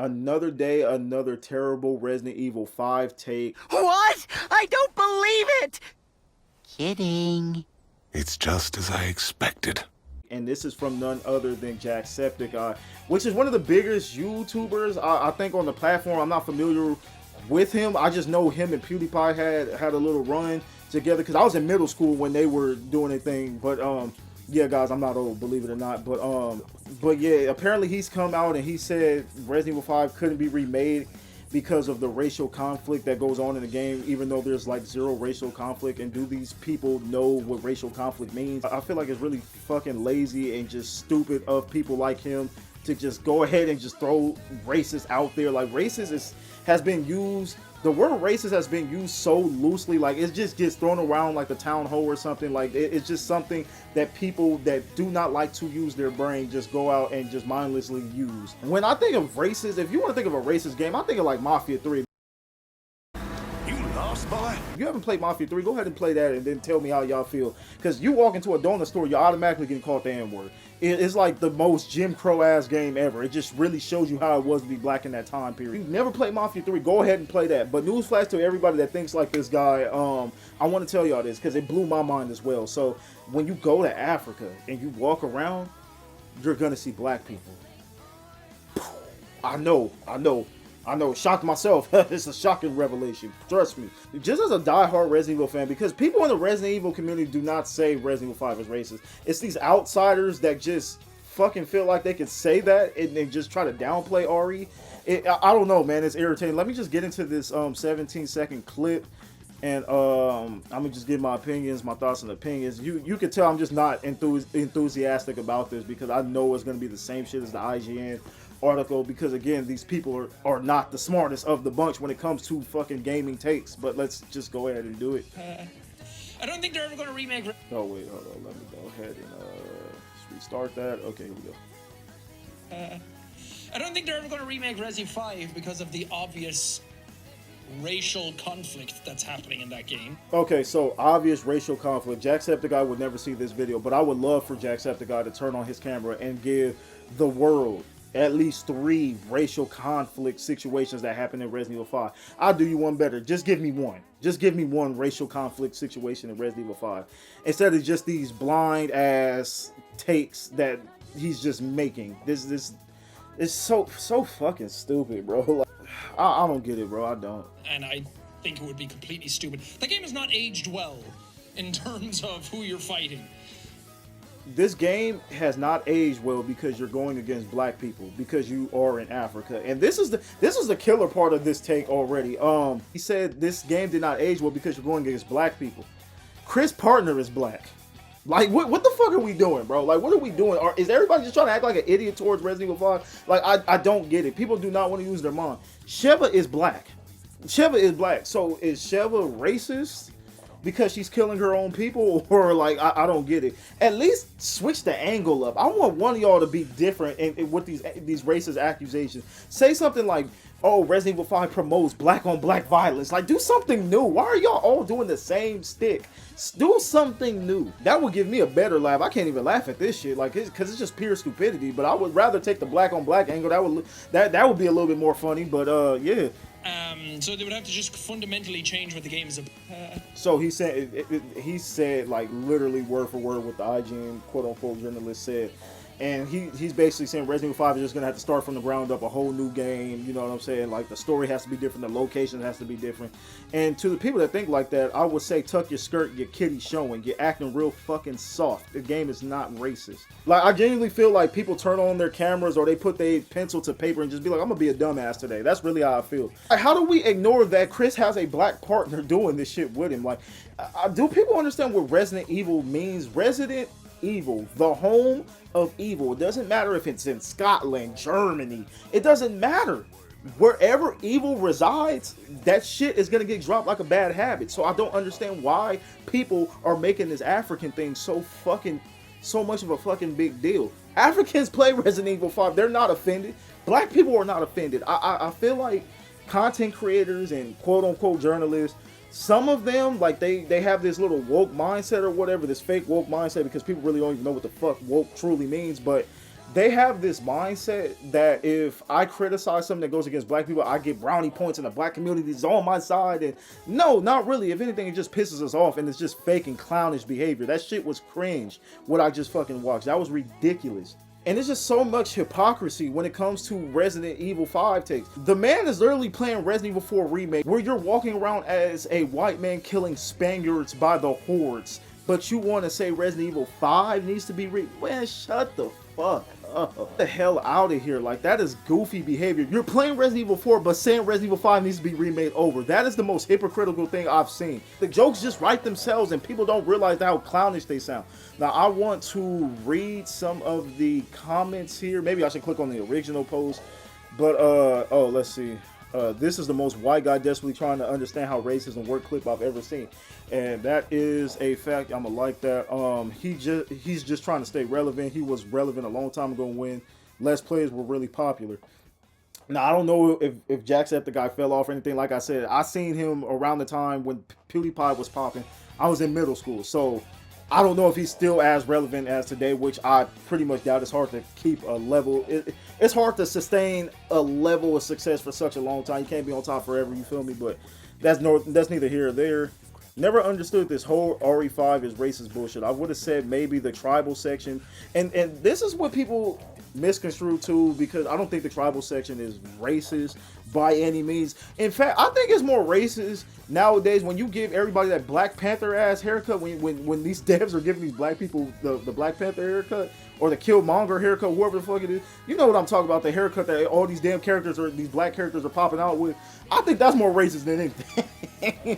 Another day, another terrible Resident Evil 5 take. What? I don't believe it! Kidding. It's just as I expected. And this is from none other than Jacksepticeye, which is one of the biggest YouTubers, I think, on the platform. I'm not familiar with him. I just know him and PewDiePie had a little run together because I was in middle school when they were doing a thing. But yeah, guys, I'm not old, believe it or not. But yeah, apparently he's come out and he said Resident Evil 5 couldn't be remade because of the racial conflict that goes on in the game, even though there's like zero racial conflict. And do these people know what racial conflict means? I feel like it's really fucking lazy and just stupid of people like him to just go ahead and just throw racist out there. Like, racist has been used, the word racist has been used so loosely, like it just gets thrown around like the town hall or something. Like it's just something that people that do not like to use their brain just go out and just mindlessly use. When I think of racist, if you want to think of a racist game, I think of like Mafia 3. You lost, boy? If you haven't played Mafia 3, go ahead and play that and then tell me how y'all feel. Because you walk into a donut store, you're automatically getting called the N-word. It's like the most Jim Crow ass game ever. It just really shows you how it was to be black in that time period. If you've never played Mafia 3, go ahead and play that. But newsflash to everybody that thinks like this guy, I want to tell y'all this because it blew my mind as well. So when you go to Africa and you walk around, you're going to see black people. I know. Shocked myself. It's a shocking revelation. Trust me. Just as a diehard Resident Evil fan, because people in the Resident Evil community do not say Resident Evil 5 is racist. It's these outsiders that just fucking feel like they can say that and they just try to downplay RE. I don't know, man. It's irritating. Let me just get into this 17-second clip. And I'm gonna just give my opinions, my thoughts and opinions. You can tell I'm just not enthusiastic about this because I know it's gonna be the same shit as the IGN article, because again, these people are not the smartest of the bunch when it comes to fucking gaming takes. But let's just go ahead and do it. I don't think they're ever going to remake. Oh wait, hold on. Let me go ahead and restart that. Okay, here we go. I don't think they're ever going to remake Resi 5 because of the obvious racial conflict that's happening in that game. Okay, so obvious racial conflict. Jacksepticeye would never see this video, but I would love for Jacksepticeye to turn on his camera and give the world at least 3 racial conflict situations that happen in Resident Evil 5. I'll do you one better. Just give me one. Just give me one racial conflict situation in Resident Evil 5. Instead of just these blind ass takes that he's just making. This is so fucking stupid, bro. Like, I don't get it, bro. I don't. And I think it would be completely stupid. The game has not aged well in terms of who you're fighting. This game has not aged well because you're going against black people, because you are in Africa. And this is the killer part of this take already. He said this game did not age well because you're going against black people. Chris' partner is black. Like, what the fuck are we doing, bro? Like, what are we doing? Is everybody just trying to act like an idiot towards Resident Evil 5? Like, I don't get it. People do not want to use their mind. Sheva is black. Sheva is black. So is Sheva racist because she's killing her own people? Or like, I don't get it. At least switch the angle up. I want one of y'all to be different and with these racist accusations. Say something like, oh, Resident Evil 5 promotes black on black violence. Like, do something new. Why are y'all all doing the same stick? Do something new. That would give me a better laugh. I can't even laugh at this shit, like, because it's just pure stupidity. But I would rather take the black on black angle. That would be a little bit more funny. But yeah. So they would have to just fundamentally change what the game is about. So he said like literally word for word what the IGN quote unquote journalist said. And he's basically saying Resident Evil 5 is just going to have to start from the ground up, a whole new game, you know what I'm saying? Like, the story has to be different, the location has to be different. And to the people that think like that, I would say tuck your skirt, your kitty showing, you're acting real fucking soft. The game is not racist. Like, I genuinely feel like people turn on their cameras or they put their pencil to paper and just be like, I'm going to be a dumbass today. That's really how I feel. Like, how do we ignore that Chris has a black partner doing this shit with him? Like, do people understand what Resident Evil means? Resident Evil, the home of evil. It doesn't matter if it's in Scotland, Germany. It doesn't matter. Wherever evil resides, that shit is gonna get dropped like a bad habit. So I don't understand why people are making this African thing so much of a fucking big deal. Africans play Resident Evil 5. They're not offended. Black people are not offended. I feel like content creators and quote unquote journalists, some of them, like, they have this little woke mindset or whatever, this fake woke mindset, because people really don't even know what the fuck woke truly means. But they have this mindset that if I criticize something that goes against black people, I get brownie points and the black community is on my side. And no, not really. If anything, it just pisses us off and it's just fake and clownish behavior. That shit was cringe, what I just fucking watched. That was ridiculous. And there's just so much hypocrisy when it comes to Resident Evil 5 takes. The man is literally playing Resident Evil 4 Remake, where you're walking around as a white man killing Spaniards by the hordes, but you want to say Resident Evil 5 needs to be man, shut the fuck up. Get the hell out of here. Like, that is goofy behavior. You're playing Resident Evil 4, but saying Resident Evil 5 needs to be remade over. That is the most hypocritical thing I've seen. The jokes just write themselves, and people don't realize how clownish they sound. Now, I want to read some of the comments here. Maybe I should click on the original post. But, oh, let's see. This is the most white guy desperately trying to understand how racism work clip I've ever seen. And that is a fact. I'm gonna like that. He's just trying to stay relevant. He was relevant a long time ago when Let's Plays were really popular. Now, I don't know if Jacksepticeye fell off or anything. Like I said, I seen him around the time when PewDiePie was popping. I was in middle school, so I don't know if he's still as relevant as today, which I pretty much doubt. It's hard to keep a level. It's hard to sustain a level of success for such a long time. You can't be on top forever, you feel me? But that's neither here or there. Never understood this whole RE5 is racist bullshit. I would have said maybe the tribal section. And this is what people misconstrue too, because I don't think the tribal section is racist by any means. In fact, I think it's more racist nowadays when you give everybody that Black Panther ass haircut, when these devs are giving these black people the Black Panther haircut or the Killmonger haircut, whoever the fuck it is. You know what I'm talking about, the haircut that all these damn characters or these black characters are popping out with. I think that's more racist than anything.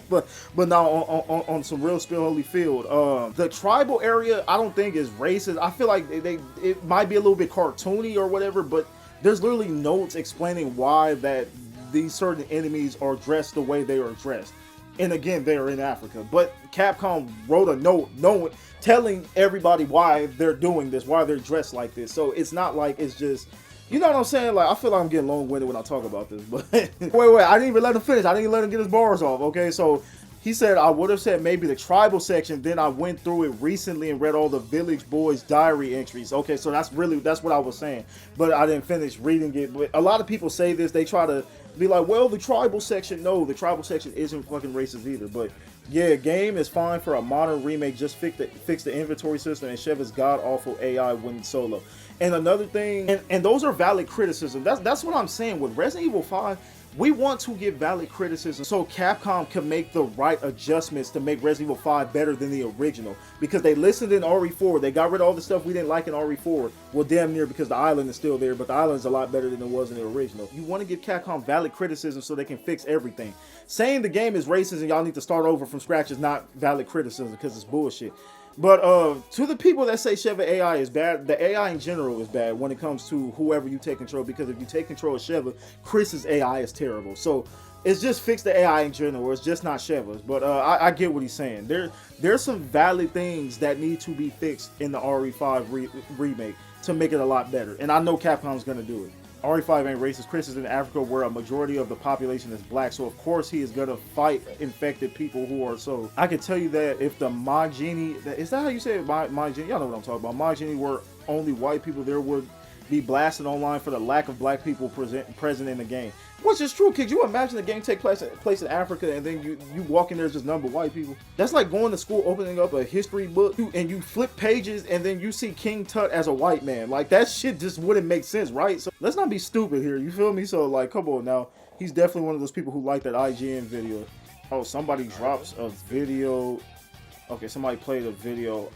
but now on some real spill holy field, the tribal area I don't think is racist. I feel like it might be a little bit cartoony or whatever, but there's literally notes explaining why that these certain enemies are dressed the way they are dressed. And again, they are in Africa. But Capcom wrote a note telling everybody why they're doing this, why they're dressed like this. So it's not like it's just, you know what I'm saying? Like, I feel like I'm getting long-winded when I talk about this. But wait, I didn't even let him finish. I didn't even let him get his bars off, okay? So he said, I would have said maybe the tribal section. Then I went through it recently and read all the Village Boys diary entries. Okay, so that's what I was saying. But I didn't finish reading it. But a lot of people say this. They try to be like, well, the tribal section. No, the tribal section isn't fucking racist either. But yeah, game is fine for a modern remake. Just fix the inventory system and Sheva's god-awful AI when solo. And another thing, and those are valid criticism. That's what I'm saying. With Resident Evil 5, we want to give valid criticism so Capcom can make the right adjustments to make Resident Evil 5 better than the original. Because they listened in RE4. They got rid of all the stuff we didn't like in RE4. Well, damn near, because the island is still there, but the island is a lot better than it was in the original. You want to give Capcom valid criticism so they can fix everything. Saying the game is racist and y'all need to start over from scratch is not valid criticism, because it's bullshit. But to the people that say Sheva AI is bad, the AI in general is bad when it comes to whoever you take control. Because if you take control of Sheva, Chris's AI is terrible. So it's just fix the AI in general. It's just not Sheva's. But I get what he's saying. There's some valid things that need to be fixed in the RE5 remake to make it a lot better. And I know Capcom's going to do it. RE5 ain't racist. Chris is in Africa where a majority of the population is black, so of course he is gonna fight infected people who are so. I can tell you that if the Majini, is that how you say it? Majini, y'all know what I'm talking about. Majini were only white people, there would be blasted online for the lack of black people present in the game. Which is true. Could you imagine the game take place in Africa and then you walk in there, just number white people? That's like going to school, opening up a history book, and you flip pages and then you see King Tut as a white man. Like, that shit just wouldn't make sense, right? So let's not be stupid here, you feel me? So like, come on now. He's definitely one of those people who like that IGN video. Oh, somebody drops a video. Okay, somebody played a video.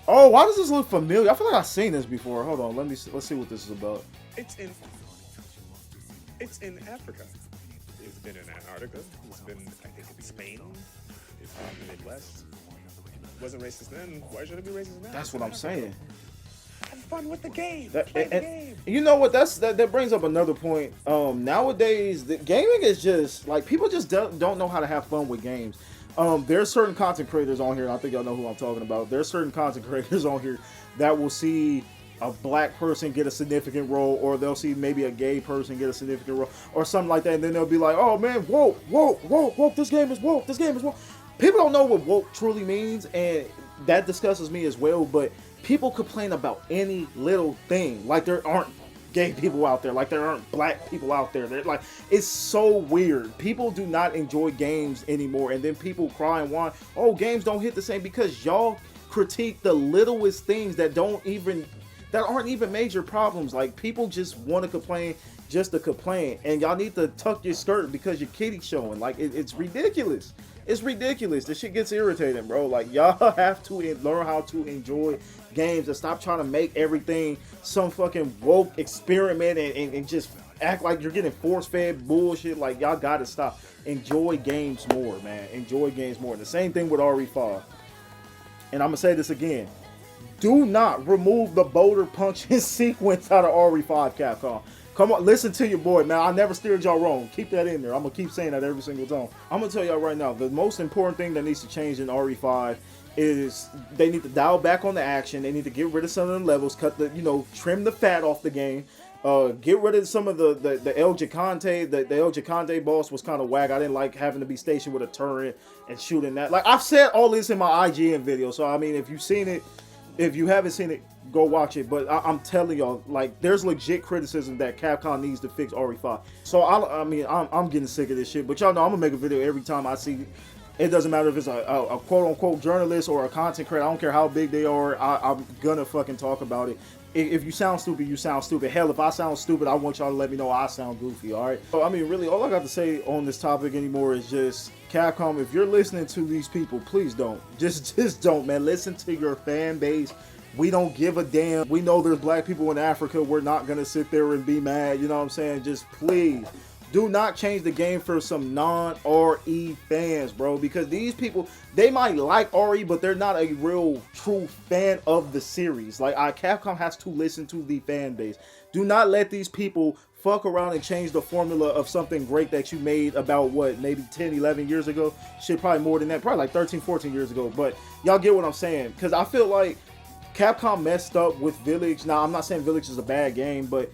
Oh, why does this look familiar? I feel like I've seen this before. Hold on, let's see what this is about. It's in Africa. It's been in Antarctica. It's been, I think, in Spain. It's been in the Midwest. It wasn't racist then. Why should it be racist now? That's what I'm saying. Have fun with the game. Play the game. You know what? That brings up another point. Nowadays, the gaming is just like, people just don't know how to have fun with games. There's certain content creators on here, and I think y'all know who I'm talking about. There's certain content creators on here that will see a black person get a significant role, or they'll see maybe a gay person get a significant role, or something like that, and then they'll be like, oh man, woke, this game is woke. People don't know what woke truly means, and that disgustes me as well. But people complain about any little thing. Like there aren't gay people out there. Like there aren't black people out there. They're like, it's so weird. People do not enjoy games anymore. And then people cry and whine, oh, games don't hit the same, because y'all critique the littlest things that aren't even major problems. Like people just want to complain just to complain. And y'all need to tuck your skirt because your kitty's showing. Like it's ridiculous. It's ridiculous. This shit gets irritating, bro. Like y'all have to learn how to enjoy games and stop trying to make everything some fucking woke experiment and just act like you're getting force-fed bullshit. Like y'all gotta stop. Enjoy games more, man. Enjoy games more. And the same thing with RE5. And I'm gonna say this again. Do not remove the boulder punching sequence out of RE5, Capcom. Come on, listen to your boy, man. I never steered y'all wrong. Keep that in there. I'm going to keep saying that every single time. I'm going to tell y'all right now, the most important thing that needs to change in RE5 is they need to dial back on the action. They need to get rid of some of the levels, trim the fat off the game. Get rid of some of the El Gigante. The El Gigante boss was kind of whack. I didn't like having to be stationed with a turret and shooting that. Like, I've said all this in my IGN video, so I mean, if you've seen it, if you haven't seen it, go watch it. But I'm telling y'all, like, there's legit criticism that Capcom needs to fix RE5. So I'm getting sick of this shit. But y'all know I'm gonna make a video every time I see. It doesn't matter if it's a quote unquote journalist or a content creator. I don't care how big they are. I'm gonna fucking talk about it. If you sound stupid, you sound stupid. Hell, if I sound stupid, I want y'all to let me know I sound goofy. All right. So I mean, really, all I got to say on this topic anymore is just, Capcom, if you're listening to these people, please don't. Just don't, man. Listen to your fan base. We don't give a damn. We know there's black people in Africa. We're not going to sit there and be mad. You know what I'm saying? Just please do not change the game for some non-RE fans, bro. Because these people, they might like RE, but they're not a real true fan of the series. Like, Capcom has to listen to the fan base. Do not let these people fuck around and change the formula of something great that you made about, what, maybe 10, 11 years ago? Shit, probably more than that. Probably like 13, 14 years ago. But y'all get what I'm saying. Because I feel like Capcom messed up with Village. Now, I'm not saying Village is a bad game, but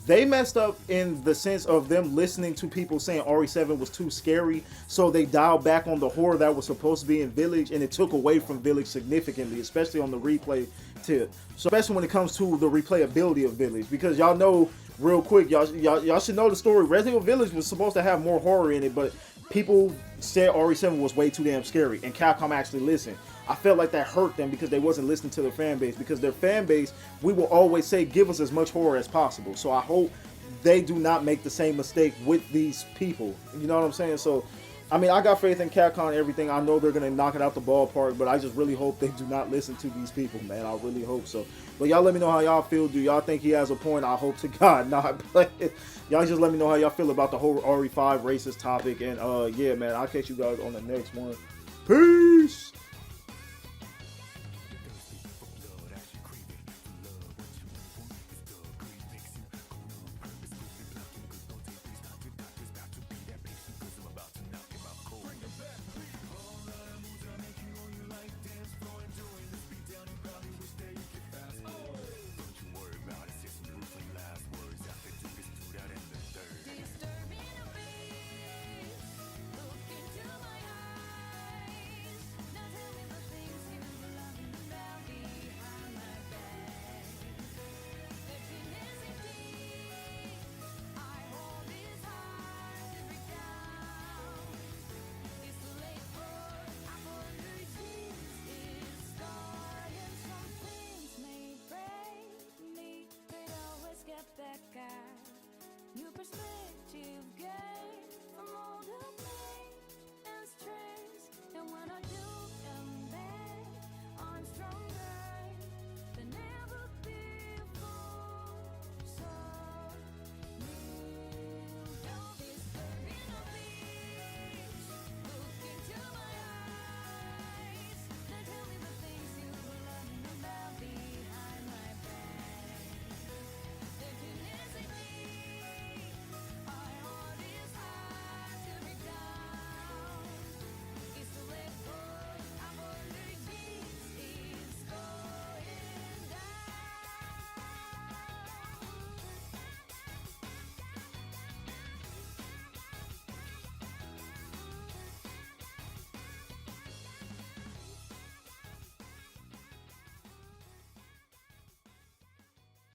they messed up in the sense of them listening to people saying RE7 was too scary, so they dialed back on the horror that was supposed to be in Village, and it took away from Village significantly, especially on the replay tip. So especially when it comes to the replayability of Village, because y'all know, real quick, y'all should know the story. Resident Evil Village was supposed to have more horror in it, but people said RE7 was way too damn scary, and Capcom actually listened. I felt like that hurt them because they wasn't listening to their fan base. Because their fan base, we will always say, give us as much horror as possible. So I hope they do not make the same mistake with these people. You know what I'm saying? So, I mean, I got faith in Capcom and everything. I know they're going to knock it out the ballpark, but I just really hope they do not listen to these people, man. I really hope so. But y'all let me know how y'all feel. Do y'all think he has a point? I hope to God not. But y'all just let me know how y'all feel about the whole RE5 racist topic. And yeah, man, I'll catch you guys on the next one. Peace!